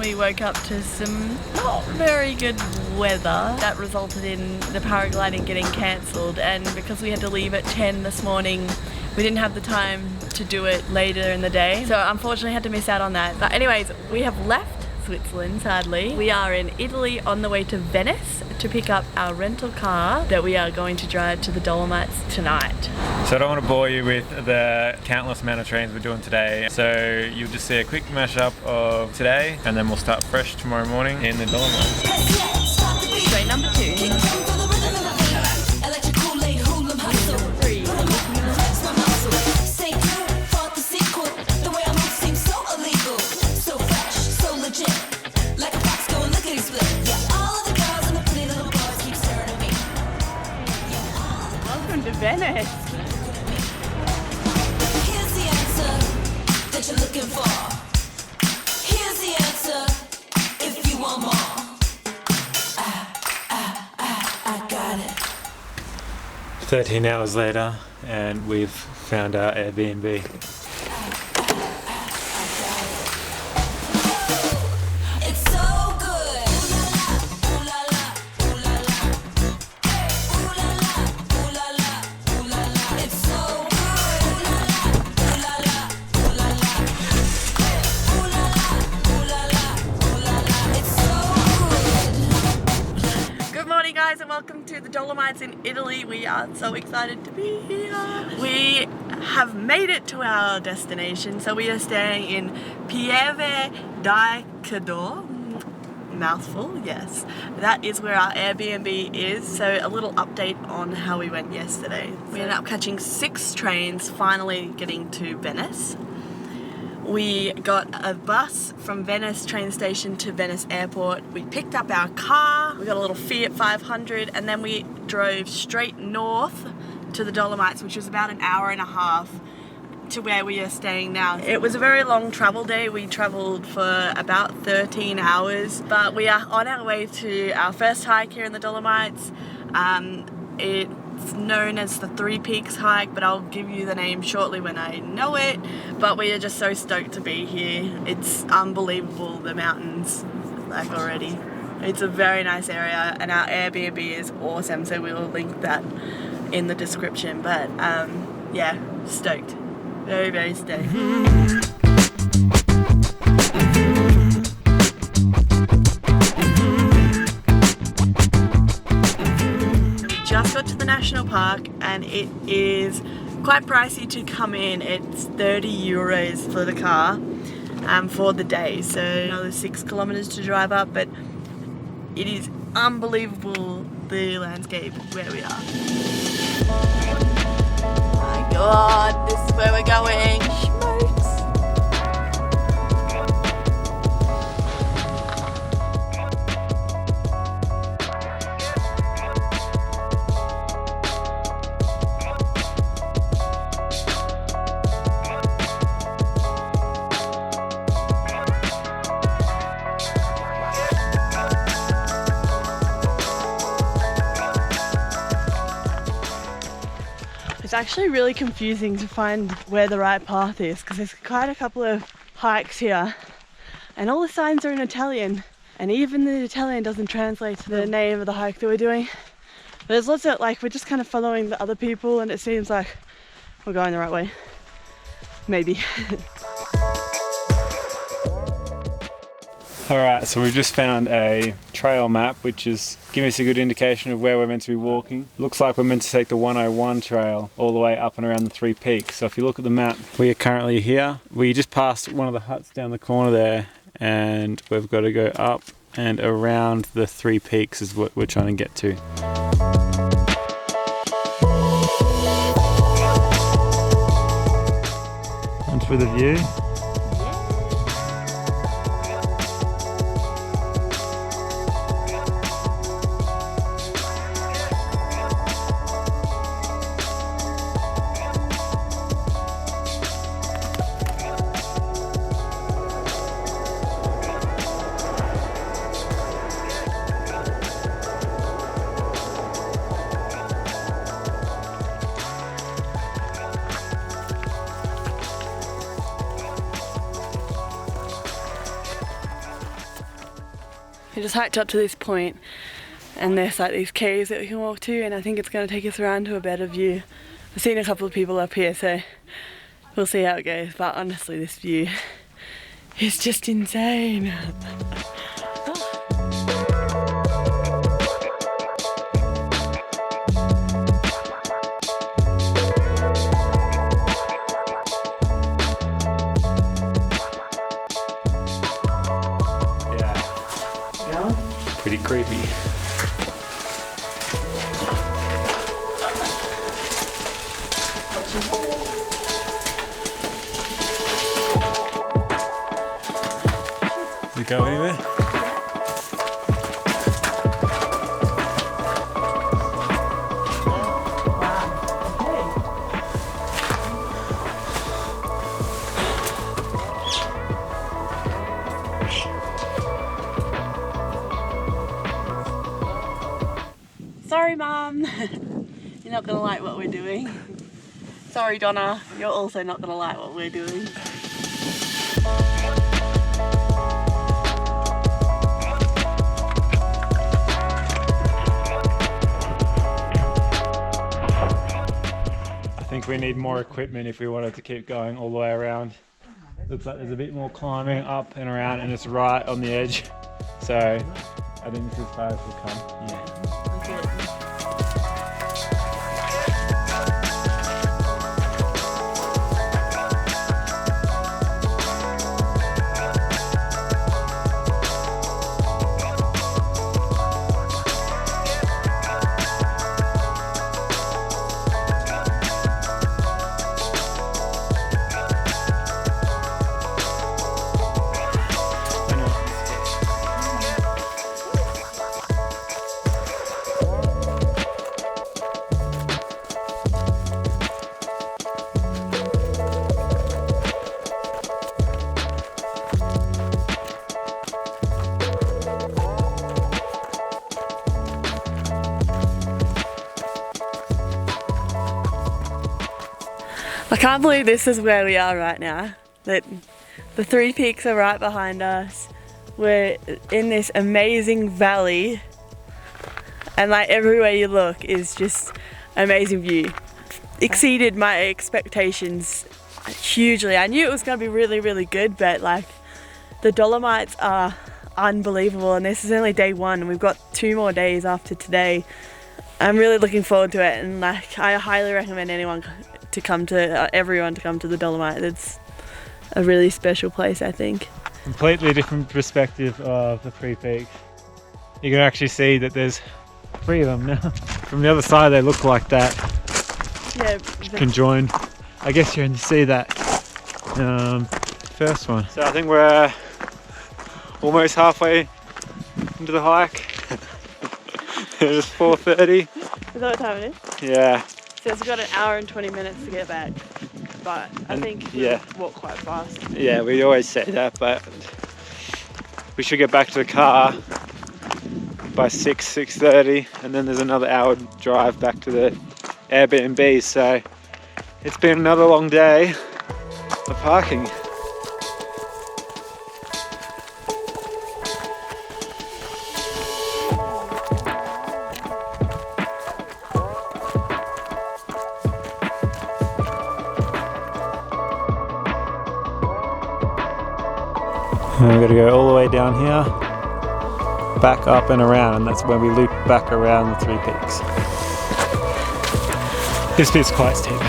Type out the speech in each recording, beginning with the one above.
we woke up to some not very good weather that resulted in the paragliding getting cancelled, and because we had to leave at 10 this morning, we didn't have the time to do it later in the day, so unfortunately had to miss out on that. But anyways, we have left Switzerland, sadly. We are in Italy on the way to Venice to pick up our rental car that we are going to drive to the Dolomites tonight. So I don't want to bore you with the countless amount of trains we're doing today. So you'll just see a quick mashup of today, and then we'll start fresh tomorrow morning in the Dolomites. Train number 2. Venice. Here's the answer that you're looking for. Here's the answer if you want more. I got it. 13 hours later, and we've found our Airbnb. And welcome to the Dolomites in Italy. We are so excited to be here. We have made it to our destination, so we are staying in Pieve di Cadore. Mouthful, yes. That is where our Airbnb is. So a little update on how we went yesterday. We ended up catching 6 trains, finally getting to Venice. We got a bus from Venice train station to Venice airport. We picked up our car, we got a little Fiat 500, and then we drove straight north to the Dolomites, which was about an hour and a half to where we are staying now. It was a very long travel day. We traveled for about 13 hours, but we are on our way to our first hike here in the Dolomites. It's known as the Three Peaks hike, but I'll give you the name shortly when I know it. But we are just so stoked to be here. It's unbelievable, the mountains, like already. It's a very nice area, and our Airbnb is awesome, so we will link that in the description. But yeah, stoked. Very, very stoked. Just got to the national park, and it is quite pricey to come in. It's 30 euros for the car for the day, so another 6 kilometers to drive up, but it is unbelievable, the landscape where we are. Oh my god, this is where we're going. Smokes. It's actually really confusing to find where the right path is, because there's quite a couple of hikes here and all the signs are in Italian, and even the Italian doesn't translate to the name of the hike that we're doing. There's lots of, like, we're just kind of following the other people, and it seems like we're going the right way. Maybe. Alright, so we've just found a trail map which is giving us a good indication of where we're meant to be walking. Looks like we're meant to take the 101 trail all the way up and around the Three Peaks. So if you look at the map, we are currently here. We just passed one of the huts down the corner there, and we've got to go up and around the Three Peaks is what we're trying to get to. And for the view. We just hiked up to this point and there's like these caves that we can walk to, and I think it's going to take us around to a better view. I've seen a couple of people up here, so we'll see how it goes, but honestly this view is just insane. Pretty creepy. Does it go anywhere? Sorry, Mum. You're not gonna like what we're doing. Sorry, Donna. You're also not gonna like what we're doing. I think we need more equipment if we wanted to keep going all the way around. Looks like there's a bit more climbing up and around, and it's right on the edge. So I think this is as far as we'll come. Yeah. I can't believe this is where we are right now. That the three peaks are right behind us. We're in this amazing valley, and like everywhere you look is just amazing view. Exceeded my expectations hugely. I knew it was going to be really, really good, but like the Dolomites are unbelievable, and this is only day one, and we've got 2 more days after today. I'm really looking forward to it, and like I highly recommend everyone to come to the Dolomites. It's a really special place, I think. Completely different perspective of the 3 peaks. You can actually see that there's 3 of them now. From the other side they look like that. Yeah. Conjoined. I guess you can see that first one. So I think we're almost halfway into the hike. It's 4:30. Is that what time it is? Yeah. So it's got 1 hour and 20 minutes to get back, but I think we'll walk quite fast. Yeah, we always say that, but we should get back to the car by 6:30, and then there's another hour drive back to the Airbnb. So it's been another long day of hiking. And we've got to go all the way down here, back up and around, and that's when we loop back around the 3 peaks. This bit's quite steep.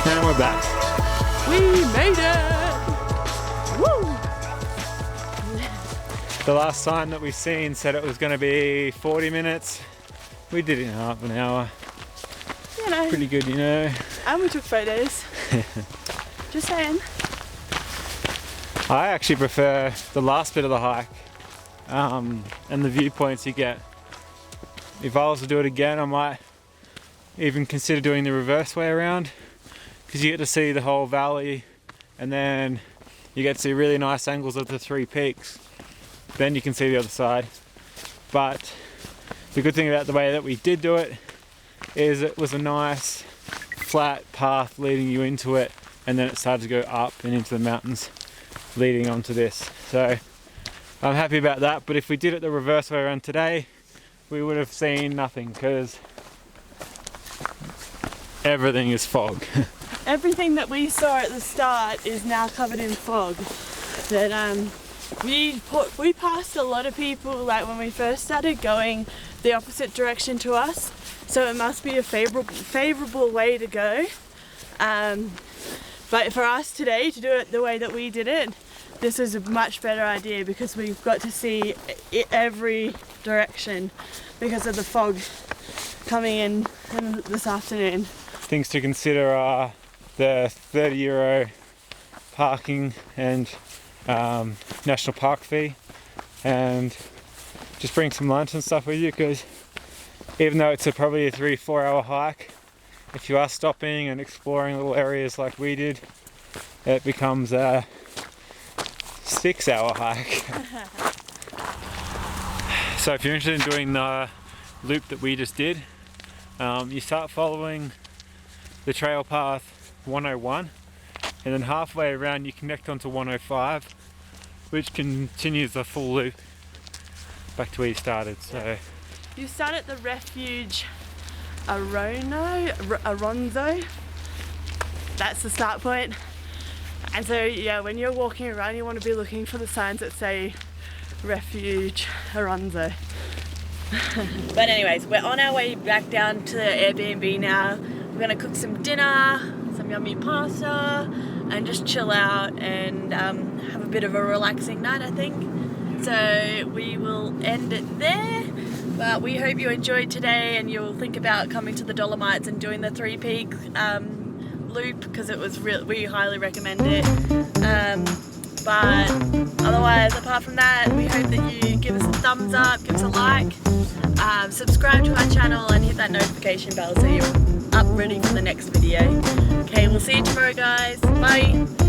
And we're back. We made it! Woo! The last sign that we've seen said it was going to be 40 minutes. We did it in half an hour. You know. Pretty good, you know. And we took photos. Just saying. I actually prefer the last bit of the hike and the viewpoints you get. If I was to do it again, I might even consider doing the reverse way around, because you get to see the whole valley and then you get to see really nice angles of the 3 peaks. Then you can see the other side. But the good thing about the way that we did do it is it was a nice flat path leading you into it, and then it started to go up and into the mountains leading onto this. So I'm happy about that, but if we did it the reverse way around today, we would have seen nothing because everything is fog. Everything that we saw at the start is now covered in fog. That we passed a lot of people like when we first started going the opposite direction to us, so it must be a favorable way to go. But for us today to do it the way that we did it, this is a much better idea because we've got to see every direction because of the fog coming in this afternoon. Things to consider are the €30 parking and national park fee, and just bring some lunch and stuff with you, because even though it's probably a 3-4 hour hike, if you are stopping and exploring little areas like we did, it becomes a 6 hour hike. So if you're interested in doing the loop that we just did, you start following the trail path 101, and then halfway around you connect onto 105, which continues the full loop back to where you started. So you start at the refuge Aronzo. That's the start point. And so yeah, when you're walking around you want to be looking for the signs that say refuge Aronzo. But anyways, we're on our way back down to the Airbnb now. We're gonna cook some dinner, some yummy pasta, and just chill out and have a bit of a relaxing night, I think. So we will end it there, but we hope you enjoyed today and you'll think about coming to the Dolomites and doing the 3 peak loop, because it was we highly recommend it. But otherwise, apart from that, we hope that you give us a thumbs up, give us a like, subscribe to our channel and hit that notification bell so you're up ready for the next video. Okay, we'll see you tomorrow guys. Bye!